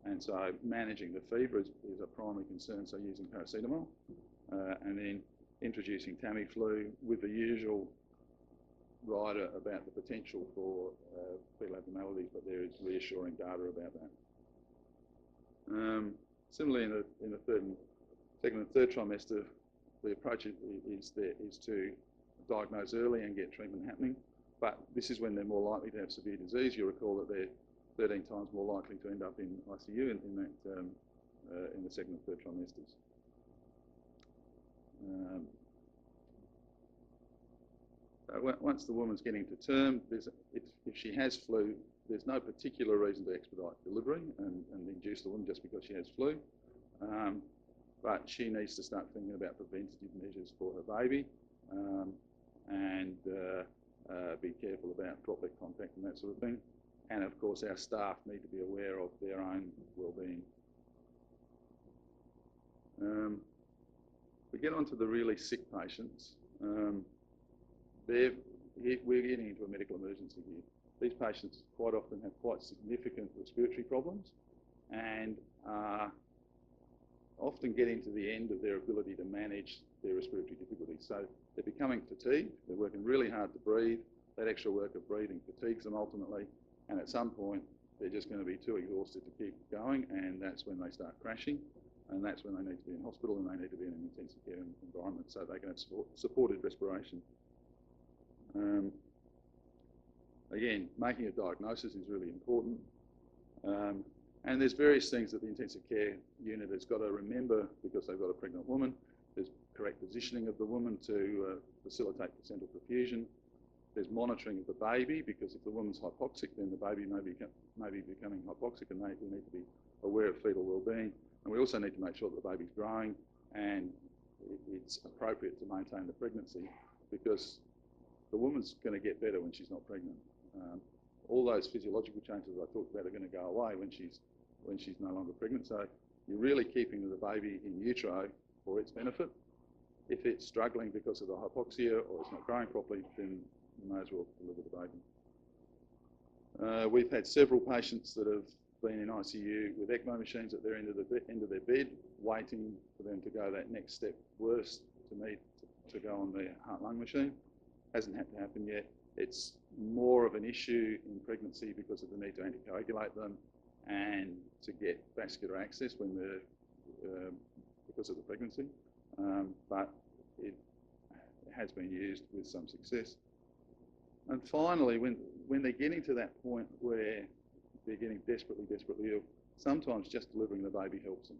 and so managing the fever is a primary concern, so using paracetamol, and then introducing Tamiflu with the usual rider about the potential for fetal abnormalities, but there is reassuring data about that. Similarly, in the second and third trimester, the approach is to diagnose early and get treatment happening, but this is when they're more likely to have severe disease. You'll recall that they're 13 times more likely to end up in ICU in the second and third trimesters. Once the woman's getting to term, if she has flu, there's no particular reason to expedite delivery and induce the woman just because she has flu. But she needs to start thinking about preventative measures for her baby, and be careful about droplet contact and that sort of thing. And of course, our staff need to be aware of their own well-being. We get on to the really sick patients. We're getting into a medical emergency here. these patients quite often have quite significant respiratory problems and are often getting to the end of their ability to manage their respiratory difficulties. So they're becoming fatigued, they're working really hard to breathe, that extra work of breathing fatigues them ultimately, and at some point they're just going to be too exhausted to keep going, and that's when they start crashing, and that's when they need to be in hospital and they need to be in an intensive care environment so they can have supported respiration. Again, making a diagnosis is really important. And there's various things that the intensive care unit has got to remember because they've got a pregnant woman. There's correct positioning of the woman to facilitate placental perfusion. There's monitoring of the baby because if the woman's hypoxic, then the baby may be becoming hypoxic, and we need to be aware of fetal well-being. And we also need to make sure that the baby's growing and it's appropriate to maintain the pregnancy because the woman's going to get better when she's not pregnant. All those physiological changes I talked about are going to go away when she's no longer pregnant. So you're really keeping the baby in utero for its benefit. If it's struggling because of the hypoxia or it's not growing properly, then you may as well deliver the baby. We've had several patients that have been in ICU with ECMO machines at their end of their bed, waiting for them to go that next step worse to go on the heart-lung machine. Hasn't had to happen yet. It's more of an issue in pregnancy because of the need to anticoagulate them and to get vascular access because of the pregnancy. But it has been used with some success. And finally, when they're getting to that point where they're getting desperately ill, sometimes just delivering the baby helps them.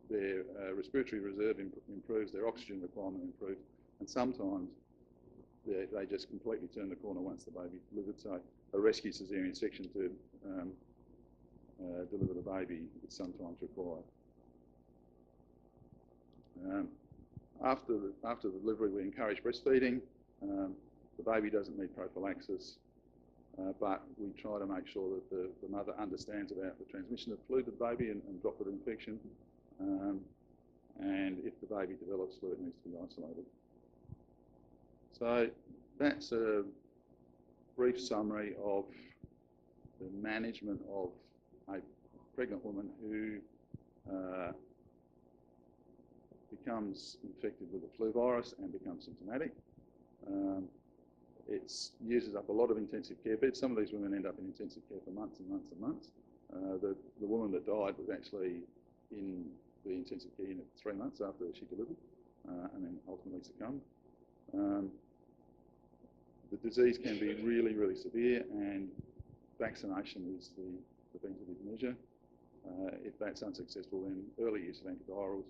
Their respiratory reserve improves, their oxygen requirement improves, and sometimes they just completely turn the corner once the baby's delivered. So a rescue caesarean section to deliver the baby is sometimes required. After the delivery, we encourage breastfeeding. The baby doesn't need prophylaxis, but we try to make sure that the mother understands about the transmission of flu to the baby and droplet infection. And if the baby develops flu, it needs to be isolated. So that's a brief summary of the management of a pregnant woman who becomes infected with the flu virus and becomes symptomatic. It uses up a lot of intensive care beds. Some of these women end up in intensive care for months and months and months. The woman that died was actually in the intensive care unit 3 months after she delivered and then ultimately succumbed. The disease can be really, really severe, and vaccination is the preventative measure. If that's unsuccessful, then early use of antivirals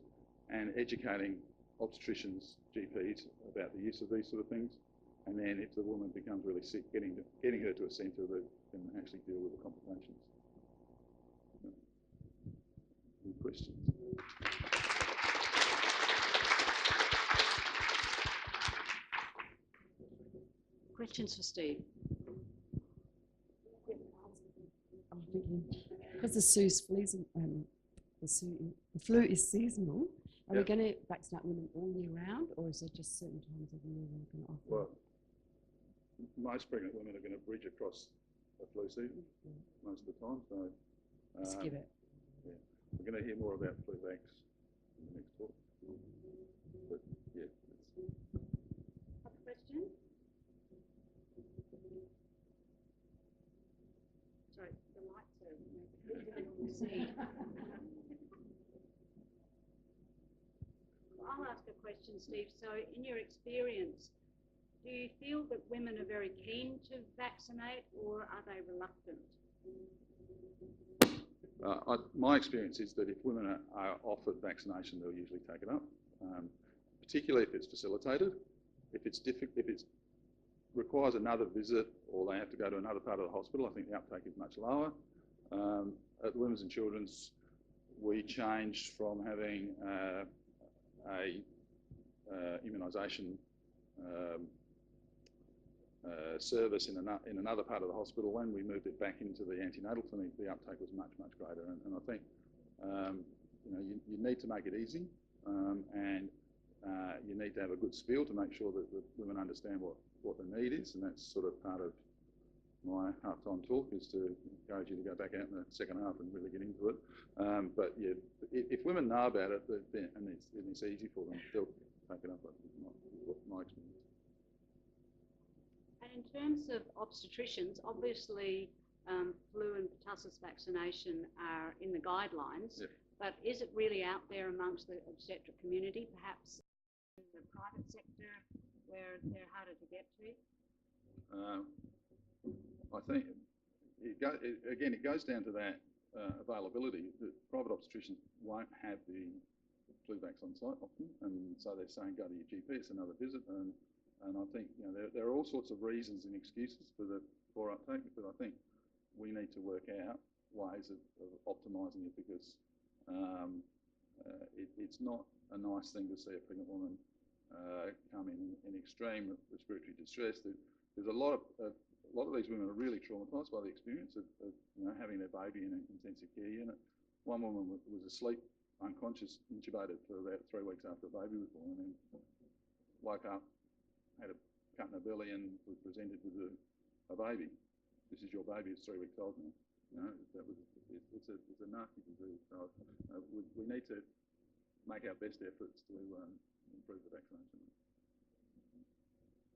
and educating obstetricians, GPs about the use of these sort of things. And then if the woman becomes really sick, getting her to a centre that can actually deal with the complications. Any questions? Questions for Steve? I'm thinking, because the flu is seasonal, are we going to vaccinate women all year round, or is it just certain times of the year we're going to offer? Well, most pregnant women are going to bridge across a flu season most of the time. So skip it. Yeah, we're going to hear more about flu vax in the next talk. But yeah. Other questions? Sorry, the lights are difficult to see. I'll ask a question, Steve. So in your experience, do you feel that women are very keen to vaccinate, or are they reluctant? My experience is that if women are offered vaccination, they'll usually take it up, particularly if it's facilitated. If it requires another visit or they have to go to another part of the hospital, I think the uptake is much lower. At the Women's and Children's, we changed from having a immunisation service in another part of the hospital. When we moved it back into the antenatal clinic, the uptake was much greater. And I think you need to make it easy, and you need to have a good spiel to make sure that the women understand what the need is, and that's sort of part of my half-time talk is to encourage you to go back out in the second half and really get into it. But yeah, if women know about it, and it's easy for them, they'll take it up. My experience. And in terms of obstetricians, obviously flu and pertussis vaccination are in the guidelines, Yep. but is it really out there amongst the obstetric community, perhaps in the private sector where they're harder to get to? I think it goes down to that availability. The private obstetricians won't have the flu vax on site often, and so they're saying go to your GP, it's another visit, and I think there are all sorts of reasons and excuses for the poor uptake, but I think we need to work out ways of optimising it, because it's not a nice thing to see a pregnant woman come in extreme respiratory distress. There's a lot of these women are really traumatised by the experience of having their baby in an intensive care unit. One woman was asleep, unconscious, intubated for about 3 weeks after the baby was born, and then woke up, had a cut in her belly, and was presented with a baby. This is your baby, it's 3 weeks old now. It's a nasty disease. So we need to make our best efforts to improve the vaccination.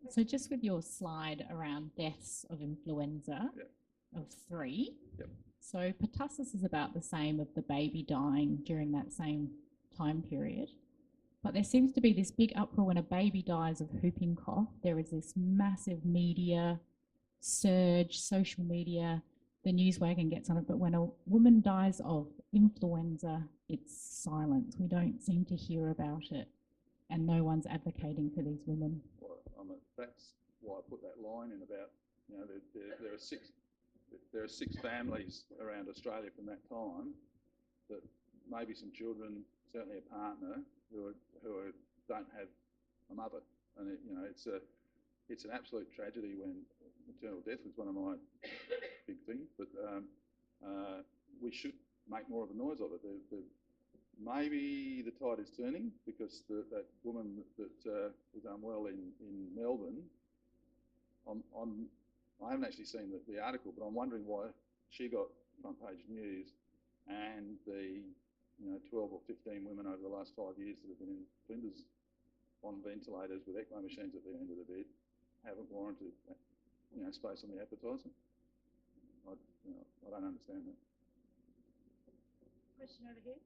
So just with your slide around deaths of influenza of 3, so pertussis is about the same of the baby dying during that same time period. But there seems to be this big uproar when a baby dies of whooping cough. There is this massive media surge, social media, the news wagon gets on it. But when a woman dies of influenza, it's silent. We don't seem to hear about it, and no one's advocating for these women. Well, that's why I put that line in about, there are 6 families around Australia from that time, that maybe some children, certainly a partner, who don't have a mother, and it's an absolute tragedy when maternal death was one of my big things. But we should make more of a noise of it. Maybe the tide is turning, because that woman that was unwell in Melbourne, I haven't actually seen the article, but I'm wondering why she got front page news, and the 12 or 15 women over the last 5 years that have been in Flinders on ventilators with ECMO machines at the end of the bed haven't warranted space on the advertising. I don't understand that. Question over here.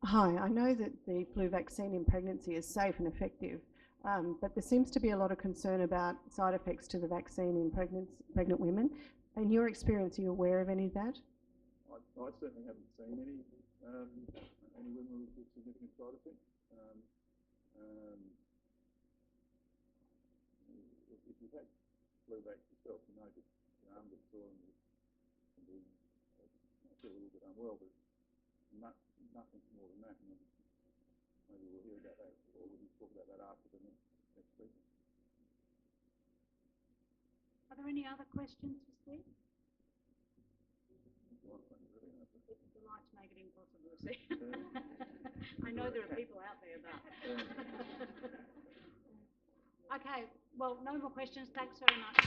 Hi, I know that the flu vaccine in pregnancy is safe and effective, but there seems to be a lot of concern about side effects to the vaccine in pregnant women. In your experience, are you aware of any of that? I certainly haven't seen any women with significant side effects. If you've had flu vax yourself, you know that your arm gets sore and you can feel a little bit unwell, but nothing more than that. And maybe we'll hear about that, or we'll talk about that after the next week. Are there any other questions for Steve? The lights make it impossible to see. I know there are people out there, but... Okay, well, no more questions. Thanks very much.